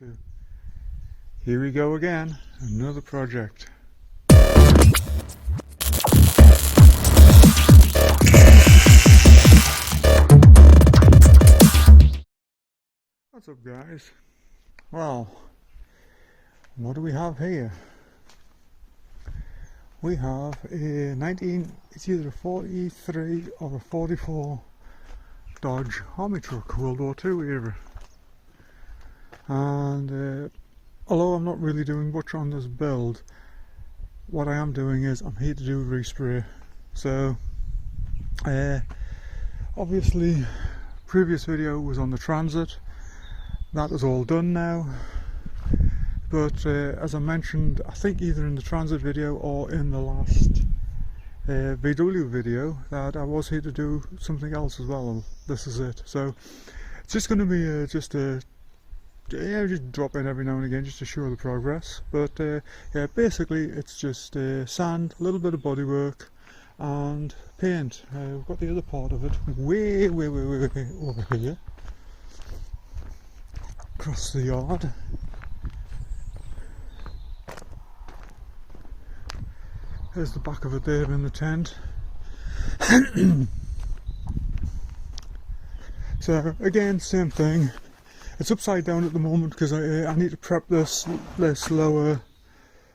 WC52. Here we go again, another project. What's up, guys? Well, what do we have here? We have a it's either a 43 or a 44 Dodge Army truck, World War II era. And although I'm not really doing much on this build, what I am doing is I'm here to do respray. So obviously previous video was on the Transit. That is all done now, but as I mentioned, I think either in the Transit video or in the last VW video, that I was here to do something else as well. This is it. So it's just going to be just drop in every now and again just to show the progress. But yeah, basically it's just sand, a little bit of bodywork and paint. We've got the other part of it way over here across the yard. There's the back of it there in the tent. So again, same thing. It's upside down at the moment because I need to prep this lower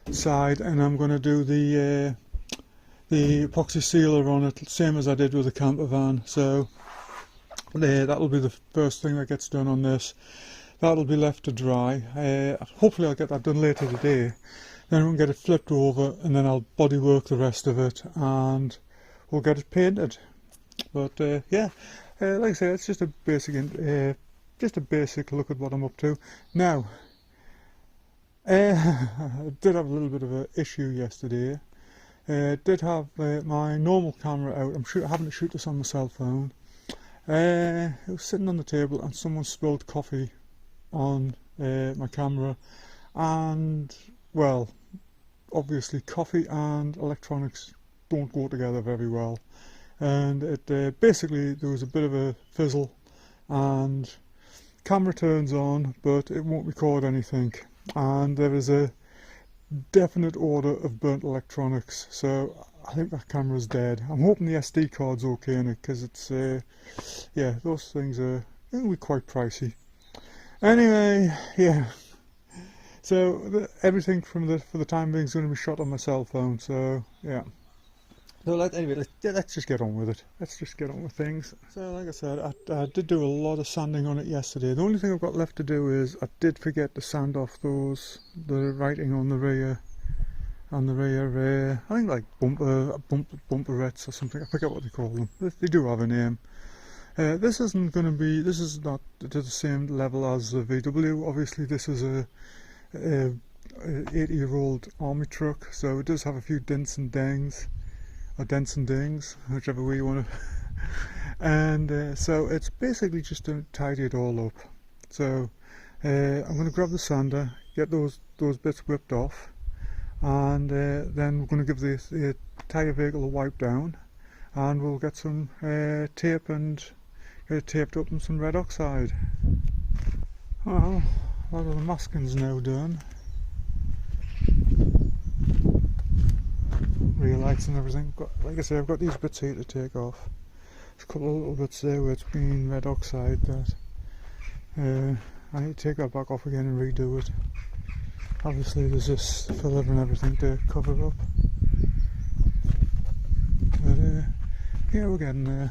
side, and I'm going to do the epoxy sealer on it, same as I did with the camper van. So that'll be the first thing that gets done on this. That'll be left to dry. Hopefully I'll get that done later today. Then we'll get it flipped over, and then I'll bodywork the rest of it, and we'll get it painted. But yeah, like I say, it's just a basic look at what I'm up to. Now, I did have a little bit of an issue yesterday. Did have my normal camera out. I'm having to shoot this on my cell phone. It was sitting on the table, and someone spilled coffee on my camera, and well, obviously coffee and electronics don't go together very well, and it basically there was a bit of a fizzle, and camera turns on but it won't record anything, and there is a definite odour of burnt electronics. So I think that camera's dead. I'm hoping the SD card's okay in it, because it's yeah, those things are going to be quite pricey. Anyway, yeah, so everything for the time being is going to be shot on my cell phone. So yeah, so anyway, let's just get on with it. Let's just get on with things. So like I said, I did do a lot of sanding on it yesterday. The only thing I've got left to do is I did forget to sand off the writing on the rear, I think like bumperettes or something. I forget what they call them. They do have a name. This is not to the same level as the VW. Obviously this is a 80-year-old army truck, so it does have a few dents and dings, whichever way you want to. And so it's basically just to tidy it all up. So I'm going to grab the sander, get those bits whipped off, and then we're going to give the entire vehicle a wipe down, and we'll get some tape and get it taped up and some red oxide. Well, a lot of the masking's now done. Rear lights and everything. Like I say, I've got these bits here to take off. There's a couple of little bits there where it's been red oxide that I need to take that back off again and redo it. Obviously there's this filler and everything to cover up. But yeah, we're getting there.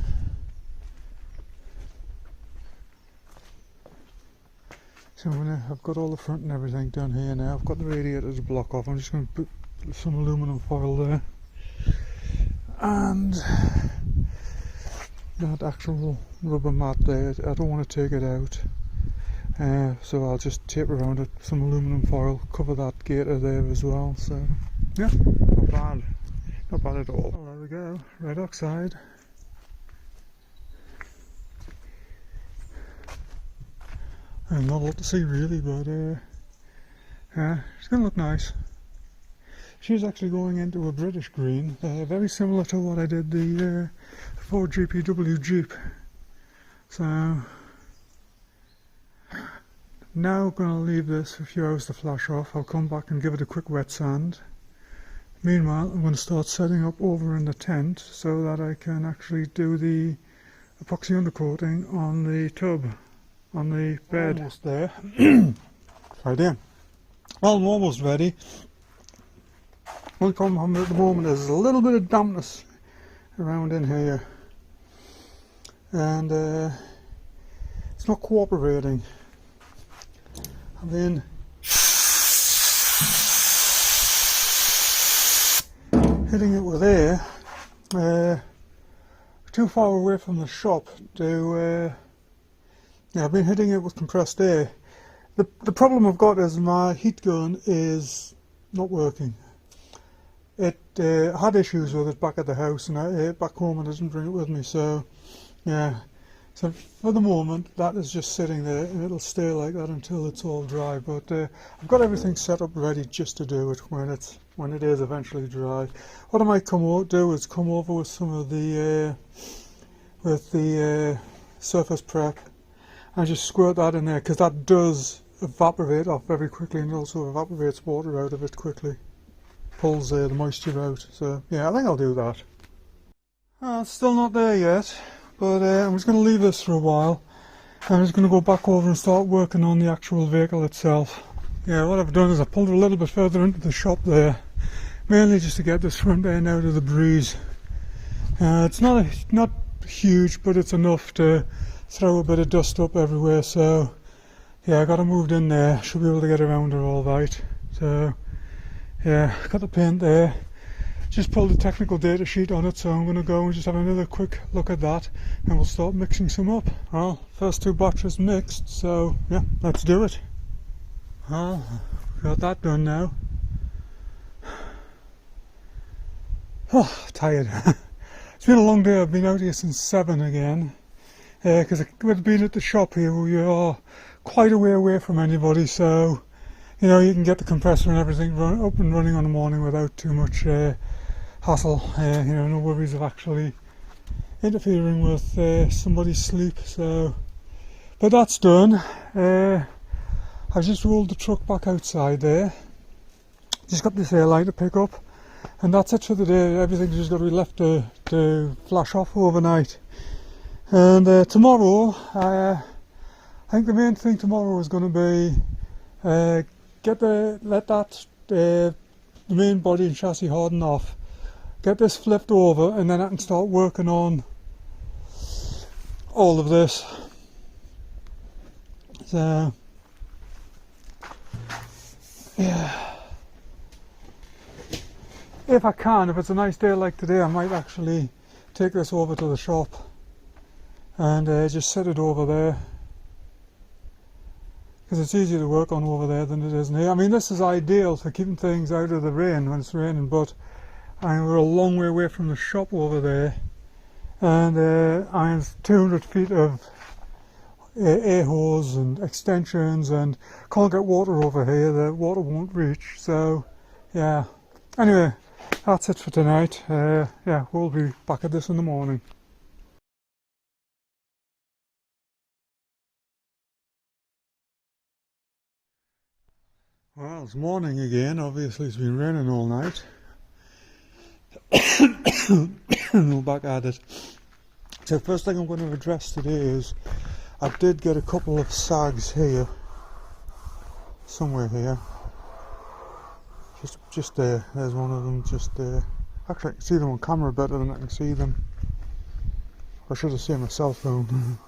So I've got all the front and everything done here now. I've got the radiator to block off. I'm just going to put some aluminum foil there, and that actual rubber mat there, I don't want to take it out, so I'll just tape around it some aluminum foil, cover that gator there as well. So yeah, not bad at all. Well, there we go, red oxide. And not a lot to see really, but it's going to look nice. She's actually going into a British green, very similar to what I did the Ford GPW Jeep. So Now going to leave this for a few hours to flash off. I'll come back and give it a quick wet sand. Meanwhile, I'm going to start setting up over in the tent so that I can actually do the epoxy undercoating on the tub, on the bed. Almost there. Right in. Well, I'm almost ready. One problem at the moment is a little bit of dampness around in here, and it's not cooperating. I've been hitting it with air, too far away from the shop to, yeah, I've been hitting it with compressed air. The problem I've got is my heat gun is not working. It had issues with it back at the house, and back home I didn't bring it with me, so yeah. So for the moment that is just sitting there, and it'll stay like that until it's all dry, but I've got everything set up ready just to do it when it is eventually dry. What I might do is come over with some of the surface prep and just squirt that in there, because that does evaporate off very quickly, and it also evaporates water out of it quickly, pulls the moisture out. So yeah, I think I'll do that. It's still not there yet, but I'm just going to leave this for a while. I'm just going to go back over and start working on the actual vehicle itself. Yeah, what I've done is I pulled it a little bit further into the shop there, mainly just to get this front end out of the breeze. It's not huge, but it's enough to throw a bit of dust up everywhere, so yeah, I got it moved in there. Should be able to get around it all right. So yeah, got the paint there. Just pulled the technical data sheet on it, so I'm going to go and just have another quick look at that, and we'll start mixing some up. Well, first two batches mixed, so yeah, let's do it. Well, got that done now. Oh, tired. It's been a long day. I've been out here since 7 again, because with being at the shop here, we are quite a way away from anybody, so you know, you can get the compressor and everything up and running on the morning without too much hassle. You know, no worries of actually interfering with somebody's sleep. So, but that's done. I just rolled the truck back outside there. Just got this air light to pick up, and that's it for the day. Everything's just got to be left to flash off overnight. And tomorrow, I think the main thing tomorrow is going to be the main body and chassis harden off, get this flipped over, and then I can start working on all of this. So yeah, if I can, if it's a nice day like today, I might actually take this over to the shop and just set it over there, because it's easier to work on over there than it is in here. I mean, this is ideal for keeping things out of the rain when it's raining, but we're a long way away from the shop over there, and I'm 200 feet of air hose and extensions, and can't get water over here. The water won't reach. So yeah, anyway, that's it for tonight. Yeah, we'll be back at this in the morning. Well, it's morning again. Obviously it's been raining all night. We're back at it. So first thing I'm going to address today is I did get a couple of sags here, somewhere here. Just there. There's one of them just there. Actually, I can see them on camera better than I can see them. I should have seen my cell phone.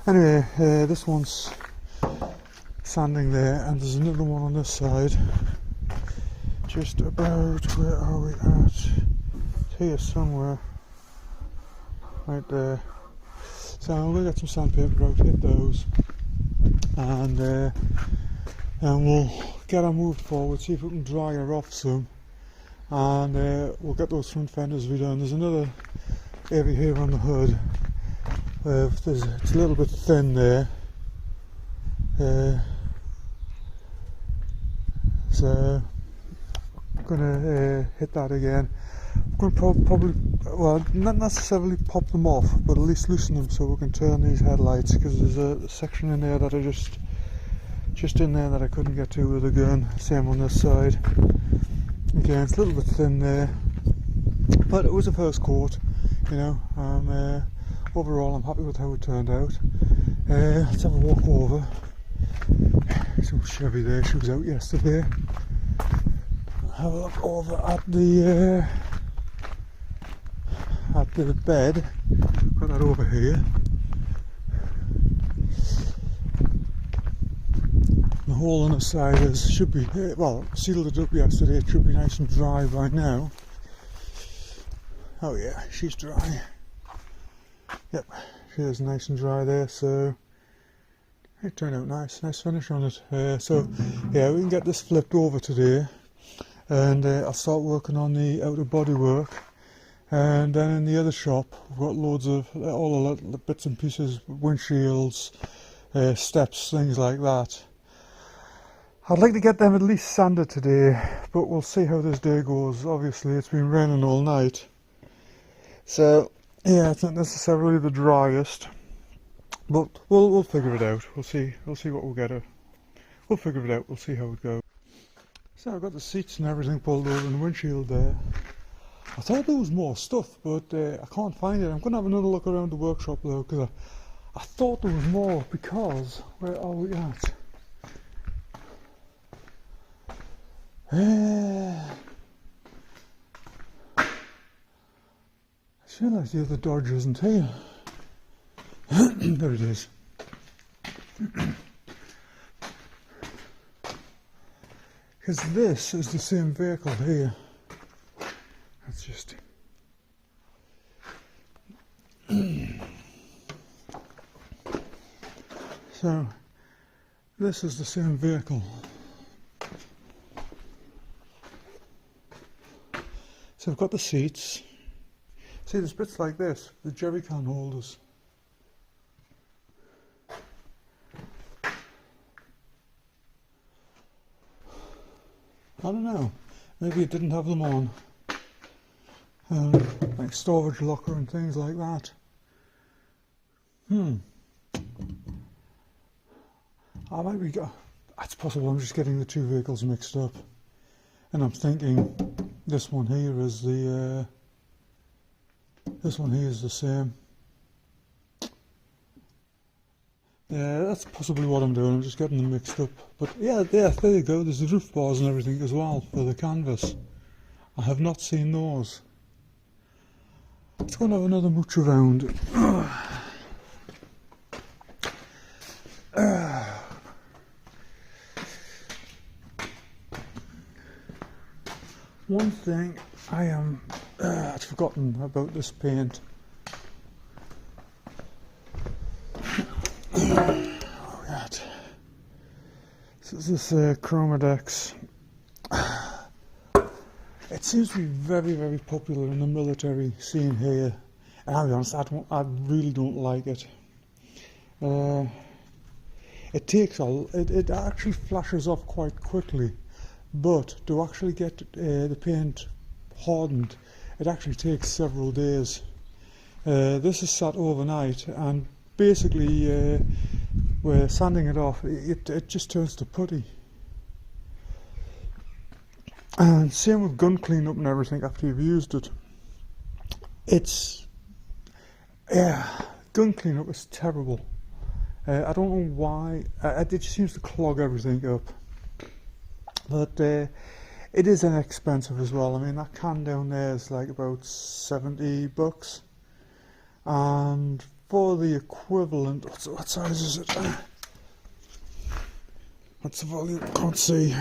Anyway, this one's sanding there, and there's another one on this side. Just about, where are we at? It's here somewhere. Right there. So I'm going to get some sandpaper out, hit those, and we'll get her moved forward, see if we can dry her off some, and we'll get those front fenders redone. There's another area here on the hood. It's a little bit thin there. So I'm going to hit that again. I'm going to probably, well, not necessarily pop them off, but at least loosen them so we can turn these headlights, because there's a section in there that I just just in there that I couldn't get to with a gun. Same on this side. Again, it's a little bit thin there, but it was a first coat, you know. Overall I'm happy with how it turned out. Let's have a walk over. Some Chevy there, she was out yesterday. Have a look over at the bed. Got that over here. The hole on the side should be, well, sealed it up yesterday, it should be nice and dry by now. Oh yeah, she's dry. Yep, she is nice and dry there, so it turned out nice finish on it. So yeah, we can get this flipped over today, and I'll start working on the outer body work. And then in the other shop, we've got loads of all the little bits and pieces, windshields, steps, things like that. I'd like to get them at least sanded today, but we'll see how this day goes. Obviously it's been raining all night, so yeah, it's not necessarily the driest, but we'll figure it out. We'll see what we'll get. We'll figure it out. We'll see how it goes. So I've got the seats and everything pulled over and the windshield there. I thought there was more stuff, but I can't find it. I'm going to have another look around the workshop though, because I thought there was more, because where are we at? I just realised the other Dodge isn't here. There it is. Because this is the same vehicle here. That's just... So, this is the same vehicle. So I've got the seats. See, there's bits like this, the jerry can holders. I don't know, maybe it didn't have them on. Like storage locker and things like that. I might be... It's possible I'm just getting the two vehicles mixed up. And I'm thinking this one here is the... this one here is the same. Yeah, that's possibly what I'm doing. I'm just getting them mixed up. But yeah, there you go. There's the roof bars and everything as well for the canvas. I have not seen those. Let's go and have another mooch around. One thing I'd forgotten about this paint. Oh God. This is this Chromadex. It seems to be very, very popular in the military scene here. And I'll be honest, I really don't like it. It actually flashes off quite quickly. But to actually get the paint hardened, it actually takes several days. This is sat overnight, and basically we're sanding it off. It just turns to putty. And same with gun cleanup and everything after you've used it. Gun cleanup is terrible. I don't know why. It just seems to clog everything up. But it is inexpensive as well. I mean, that can down there is like about $70, and for the equivalent, what size is it? What's the volume? I can't see.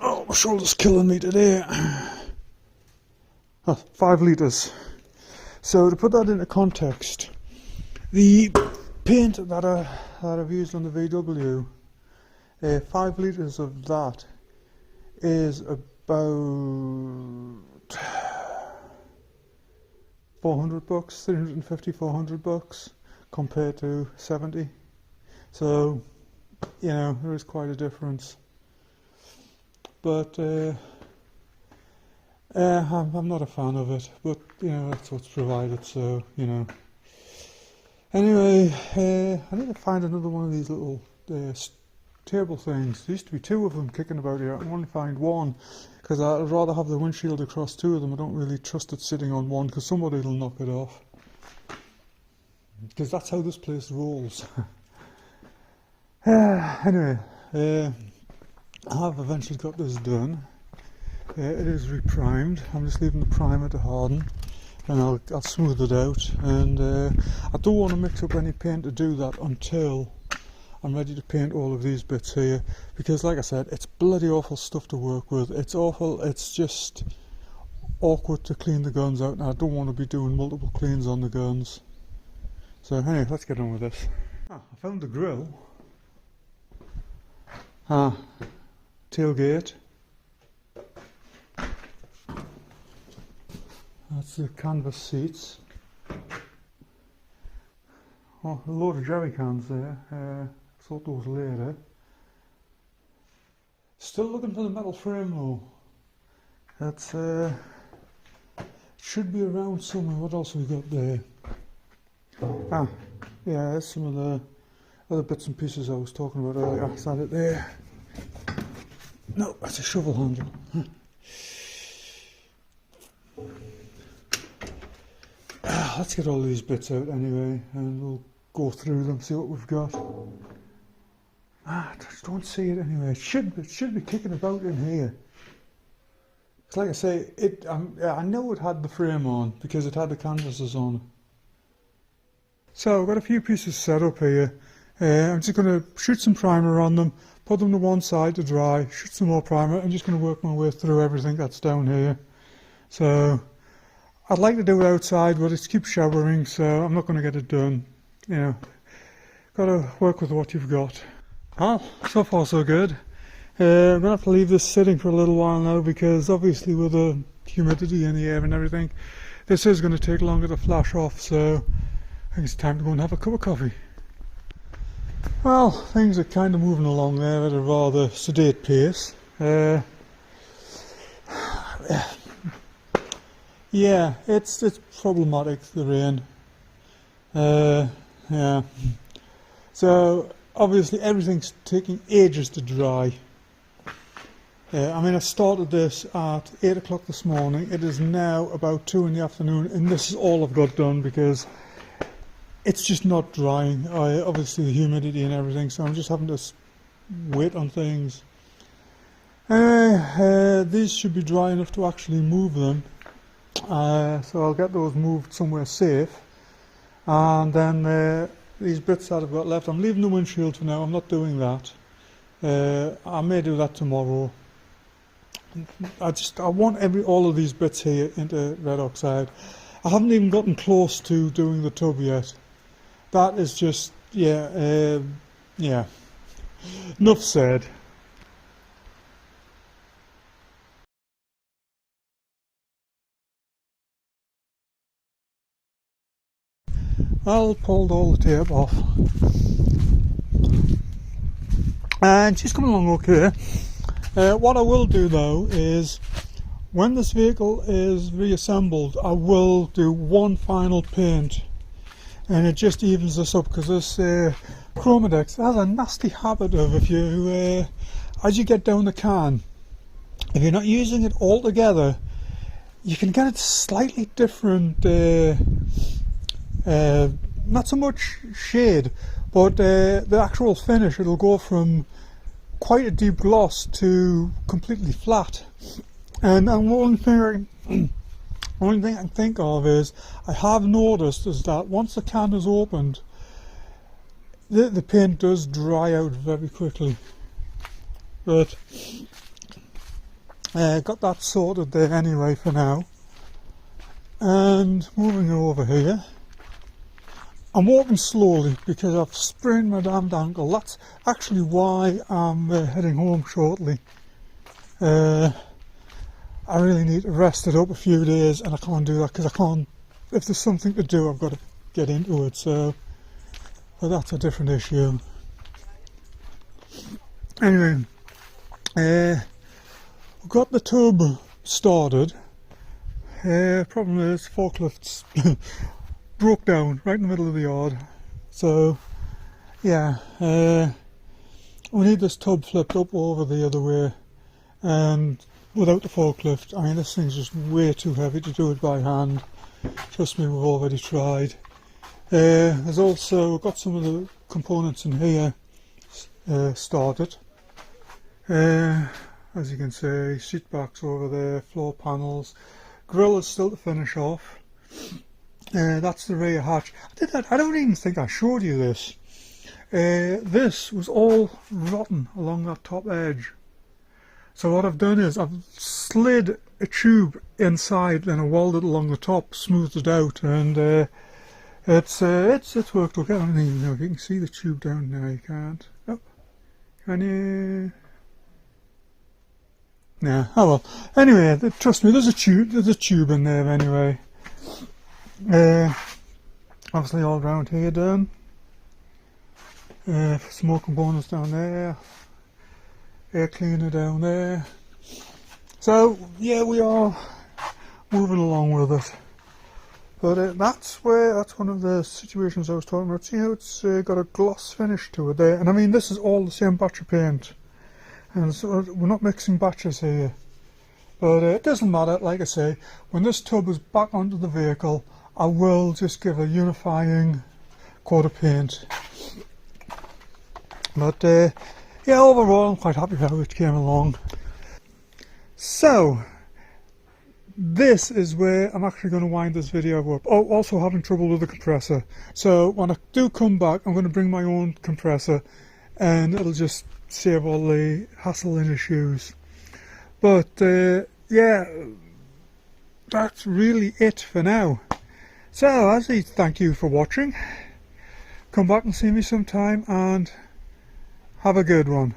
Oh, my shoulder's killing me today. 5 litres. So to put that into context, the paint that I've used on the VW, 5 litres of that is about $400, $350, $400 compared to 70. So, you know, there is quite a difference. But I'm not a fan of it. But you know, that's what's provided. So you know. Anyway, I need to find another one of these little table things. There used to be two of them kicking about here. I can only find one because I'd rather have the windshield across two of them. I don't really trust it sitting on one because somebody will knock it off. Because that's how this place rolls. Anyway, I have eventually got this done. It is reprimed. I'm just leaving the primer to harden, and I'll smooth it out. And I don't want to mix up any paint to do that until I'm ready to paint all of these bits here, because like I said, it's bloody awful stuff to work with. It's awful. It's just awkward to clean the guns out, and I don't want to be doing multiple cleans on the guns. So anyway, let's get on with this. I found the grill. Tailgate. That's the canvas seats. Oh, a load of jerry cans there. Thought those later. Still looking for the metal frame though. That's should be around somewhere. What else have we got there? Yeah, there's some of the other bits and pieces I was talking about earlier. Is that it there? No, that's a shovel handle. Let's get all these bits out anyway, and we'll go through them, see what we've got. I just don't see it anyway. It should be kicking about in here. It's like I say, I know it had the frame on because it had the canvases on. So I've got a few pieces set up here. I'm just going to shoot some primer on them, put them to one side to dry, shoot some more primer. I'm just going to work my way through everything that's down here. So I'd like to do it outside, but it keeps showering, so I'm not going to get it done. You know, got to work with what you've got. Well, so far so good. I'm going to have to leave this sitting for a little while now, because obviously with the humidity in the air and everything, this is going to take longer to flash off, so I think it's time to go and have a cup of coffee. Well, things are kind of moving along there at a rather sedate pace. Yeah, it's problematic, the rain. Yeah. So obviously everything's taking ages to dry. I mean, I started this at 8 o'clock this morning. It is now about 2 in the afternoon, and this is all I've got done because it's just not drying. Obviously the humidity and everything, so I'm just having to wait on things. Anyway, these should be dry enough to actually move them. So I'll get those moved somewhere safe, and then these bits that I've got left, I'm leaving the windshield for now. I'm not doing that. I may do that tomorrow. I want all of these bits here into red oxide. I haven't even gotten close to doing the tub yet. That is just, yeah, enough said. I'll pulled all the tape off, and she's coming along okay. What I will do though is, when this vehicle is reassembled, I will do one final paint, and it just evens this up, because this Chromadex has a nasty habit of, if you as you get down the can, if you're not using it all together, you can get it slightly different. Not so much shade, but the actual finish, it'll go from quite a deep gloss to completely flat. And the only thing I can think of is, I have noticed is that once the can is opened, the paint does dry out very quickly. But got that sorted there anyway for now. And moving over here, I'm walking slowly because I've sprained my damned ankle. That's actually why I'm heading home shortly. I really need to rest it up a few days, and I can't do that because I can't. If there's something to do, I've got to get into it. So, but that's a different issue. Anyway, we've got the tub started. Problem is, forklifts broke down right in the middle of the yard. So yeah, we need this tub flipped up over the other way, and without the forklift, I mean, this thing's just way too heavy to do it by hand. Trust me, we've already tried. There's also got some of the components in here started. As you can see, seat backs over there, floor panels, grill is still to finish off. That's the rear hatch. I don't even think I showed you this. This was all rotten along that top edge. So what I've done is I've slid a tube inside and I welded along the top, smoothed it out, and it's worked okay. I don't even know if you can see the tube down there. You can't. Oh, can you? Nah. Oh well. Anyway, trust me, there's a tube in there anyway. Obviously all around here done. Some more components down there. Air cleaner down there. So yeah, we are moving along with it. But that's one of the situations I was talking about. See how it's got a gloss finish to it there, and I mean this is all the same batch of paint, and so we're not mixing batches here. But it doesn't matter. Like I say, when this tub is back onto the vehicle, I will just give a unifying coat of paint. But yeah, overall I'm quite happy how it came along. So this is where I'm actually going to wind this video up. Oh, also having trouble with the compressor. So when I do come back, I'm going to bring my own compressor, and it'll just save all the hassle and issues. But yeah, that's really it for now. So as a thank you for watching, come back and see me sometime, and have a good one.